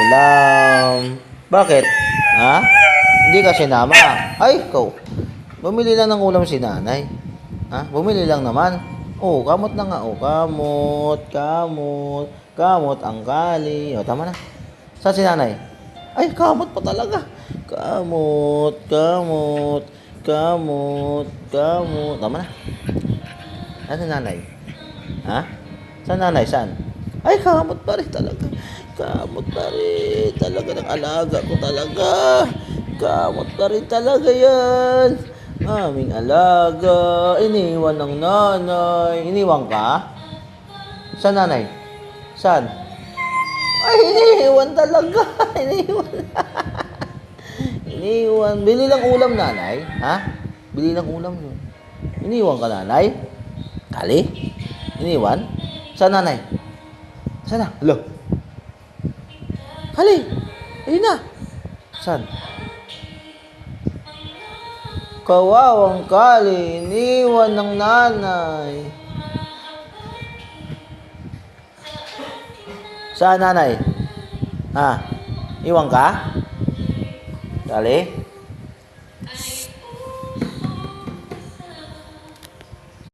alam. Bakit? Ha? Hindi ka sinama. Ay, ikaw. Bumili lang ng ulam si nanay. Ha? Bumili lang naman. Oh, kamot na nga. Oh, kamot, kamot, kamot, ang kali. Oh, tama na. Saan si nanay? Ay, kamot pa talaga. Kamot, kamot, kamot, kamot. Tama na. Saan si nanay? Ha? Saan nanay? Saan? Ay, kamot pa rin talaga. Kamot pa rin talaga ng alaga ko talaga. Kamot pa rin talaga yan. Aming alaga. Iniwan ng nanay. Iniwan ka? Saan nanay? Saan? Ay, iniwan talaga. Iniwan. Iniwan. Bili lang ulam, nanay. Ha? Bili lang ulam yun. Iniwan ka, nanay? Kali? Iniwan? Saan, nanay? Saan na? Hello? Kali? Ayun na. Saan? Kawawang kali. Iniwan ng nanay. Saan, nanay? Ha? Iwan ka? Kali?